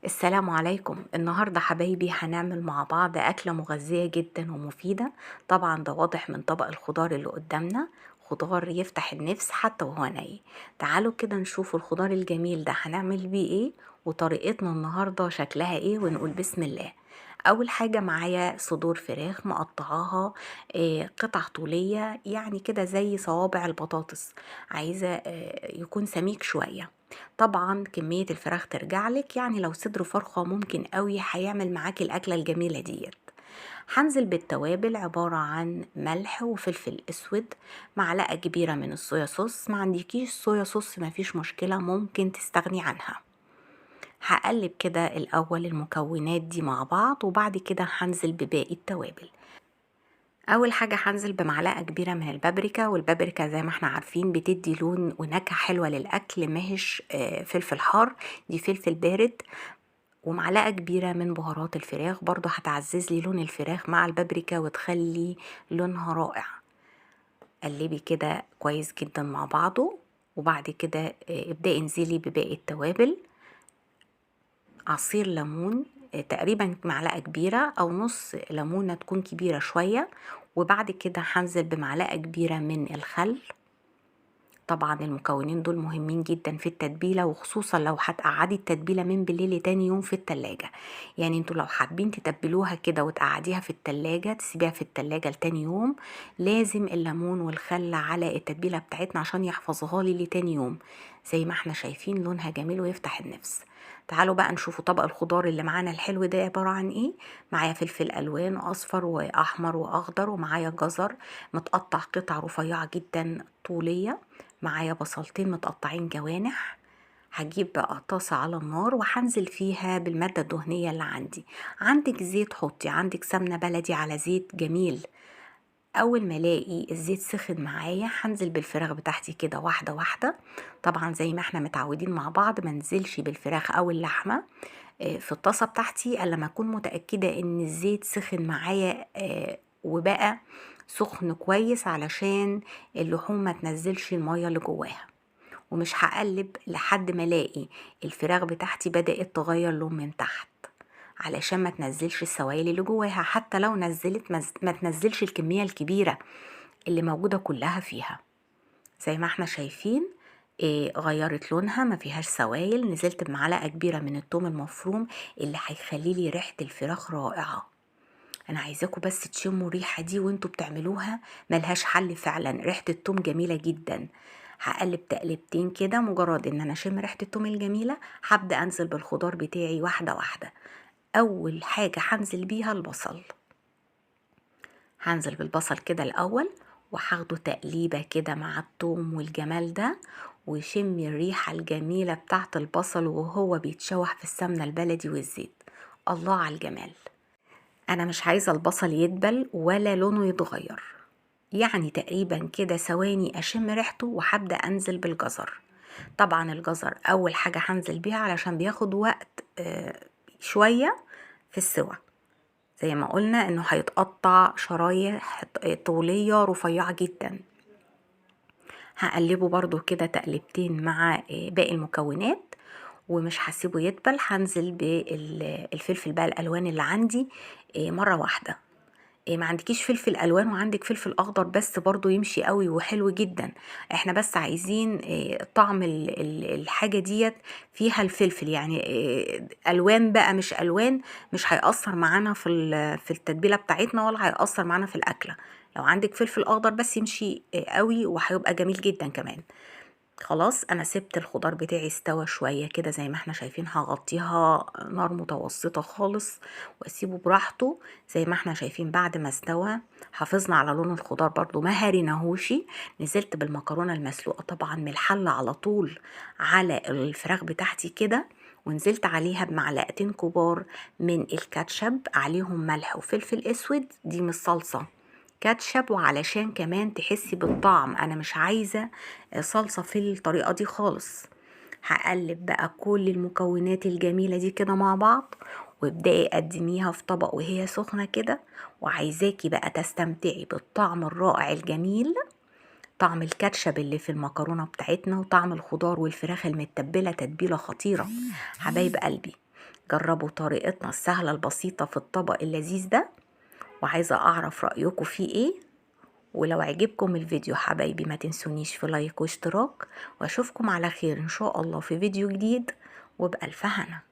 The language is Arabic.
السلام عليكم. النهاردة حبايبي هنعمل مع بعض أكلة مغذية جدا ومفيدة. طبعا ده واضح من طبق الخضار اللي قدامنا، خضار يفتح النفس حتى وهو ني. تعالوا كده نشوف الخضار الجميل ده هنعمل بيه ايه، وطريقتنا النهاردة شكلها ايه، ونقول بسم الله. اول حاجة معايا صدور فراخ مقطعاها قطع طولية، يعني كده زي صوابع البطاطس. عايزة يكون سميك شوية. طبعا كمية الفراخ ترجعلك، يعني لو صدر فرخة ممكن قوي هيعمل معاكي الأكلة الجميلة ديت. هنزل بالتوابل عبارة عن ملح وفلفل اسود، معلقة كبيرة من الصويا صوص. ما عندكيش صويا صوص مفيش مشكلة، ممكن تستغني عنها. هقلب كده الأول المكونات دي مع بعض، وبعد كده هنزل بباقي التوابل. اول حاجة هنزل بمعلقة كبيرة من البابريكا، والبابريكا زي ما احنا عارفين بتدي لون ونكهة حلوة للاكل، ماهش فلفل حار، دي فلفل بارد. ومعلقة كبيرة من بهارات الفراخ برضو هتعزز لي لون الفراخ مع البابريكا وتخلي لونها رائع. قلبي كده كويس جدا مع بعضه، وبعد كده ابدأي انزلي بباقي التوابل. عصير ليمون، تقريبا معلقة كبيرة أو نص ليمونة تكون كبيرة شوية. وبعد كده هنزل بمعلقة كبيرة من الخل. طبعا المكونين دول مهمين جدا في التتبيلة، وخصوصا لو هتقعدي التتبيلة من بالليل لتاني يوم في التلاجة. يعني انتوا لو حابين تتبلوها كده وتقعديها في التلاجة، تسيبيها في التلاجة لتاني يوم، لازم الليمون والخل على التتبيلة بتاعتنا عشان يحفظوها لي لتاني يوم. زي ما احنا شايفين لونها جميل ويفتح النفس. تعالوا بقى نشوفوا طبق الخضار اللي معانا الحلو ده عبارة عن ايه. معايا فلفل الوان اصفر واحمر واخضر، ومعايا جزر متقطع قطع رفيعة جدا طولية. معايا بصلتين متقطعين جوانح. هجيب بقى طاسة على النار وهنزل فيها بالمادة الدهنية اللي عندي. عندك زيت حطي، عندك سمنة بلدي على زيت جميل. اول ما الاقي الزيت سخن معايا هنزل بالفراخ بتاعتي كده واحدة واحدة. طبعا زي ما احنا متعودين مع بعض، منزلش بالفراخ او اللحمة في الطاسة بتاعتي الا ما اكون متأكدة ان الزيت سخن معايا وبقى سخن كويس، علشان اللحوم ما تنزلش المية اللي جواها. ومش هقلب لحد ما الاقي الفراخ بتاعتي بدأت تغير لون من تحت، علشان ما تنزلش السوائل اللي جواها. حتى لو نزلت ما تنزلش الكمية الكبيرة اللي موجودة كلها فيها. زي ما احنا شايفين غيرت لونها، ما فيهاش سوائل. نزلت بمعلقة كبيرة من الثوم المفروم اللي هيخلي لي ريحة الفراخ رائعة. انا عايزاكم بس تشموا الريحة دي وانتوا بتعملوها، ملهاش حل فعلا، ريحة الثوم جميلة جدا. هقلب تقلبتين كده، مجرد ان انا اشم ريحة الثوم الجميلة هبدأ انزل بالخضار بتاعي واحدة واحدة. اول حاجة هنزل بيها البصل. هنزل بالبصل كده الاول، وهاخده تقليبة كده مع الثوم والجمال ده. وشمي الريحة الجميلة بتاعت البصل وهو بيتشوح في السمنة البلدي والزيت. الله على الجمال. انا مش عايزة البصل يدبل ولا لونه يتغير، يعني تقريبا كده ثواني اشم ريحته وهبدأ انزل بالجزر. طبعا الجزر اول حاجة هنزل بيها علشان بياخد وقت شوية في السوى. زي ما قلنا انه هيتقطع شرايح طولية رفيعة جدا. هقلبه برضو كده تقلبتين مع باقي المكونات، ومش هسيبه يدبل. هنزل بالفلفل بقى الالوان اللي عندي مرة واحدة. ما عندكيش فلفل الوان وعندك فلفل اخضر بس برضو يمشي قوي وحلو جدا. احنا بس عايزين طعم الحاجة ديت فيها الفلفل، يعني الوان بقى مش الوان، مش هيأثر معانا في التتبيلة بتاعتنا، ولا هيأثر معانا في الاكلة. لو عندك فلفل اخضر بس يمشي قوي، وهيبقى جميل جدا كمان. خلاص انا سبت الخضار بتاعي استوى شوية كده، زي ما احنا شايفين هغطيها نار متوسطة خالص واسيبه براحته. زي ما احنا شايفين بعد ما استوى حافظنا على لون الخضار برضو، ما هريناهوشي. نزلت بالمكرونة المسلوقة طبعا من الحلة على طول على الفراخ بتاعتي كده، ونزلت عليها بمعلقتين كبار من الكاتشب، عليهم ملح وفلفل اسود، دي مش صلصة، كاتشب. وعلشان كمان تحسي بالطعم، انا مش عايزة صلصة في الطريقة دي خالص. هقلب بقى كل المكونات الجميلة دي كده مع بعض، وابدأي قدميها في طبق وهي سخنة كده. وعايزاكي بقى تستمتعي بالطعم الرائع الجميل، طعم الكاتشب اللي في المكرونة بتاعتنا، وطعم الخضار والفراخ المتبلة تتبيلة خطيرة. حبايب قلبي، جربوا طريقتنا السهلة البسيطة في الطبق اللذيذ ده، وعايزة اعرف رأيكم فيه ايه. ولو عجبكم الفيديو حبايبي ما تنسونيش في لايك واشتراك، واشوفكم على خير ان شاء الله في فيديو جديد وبألف هنا.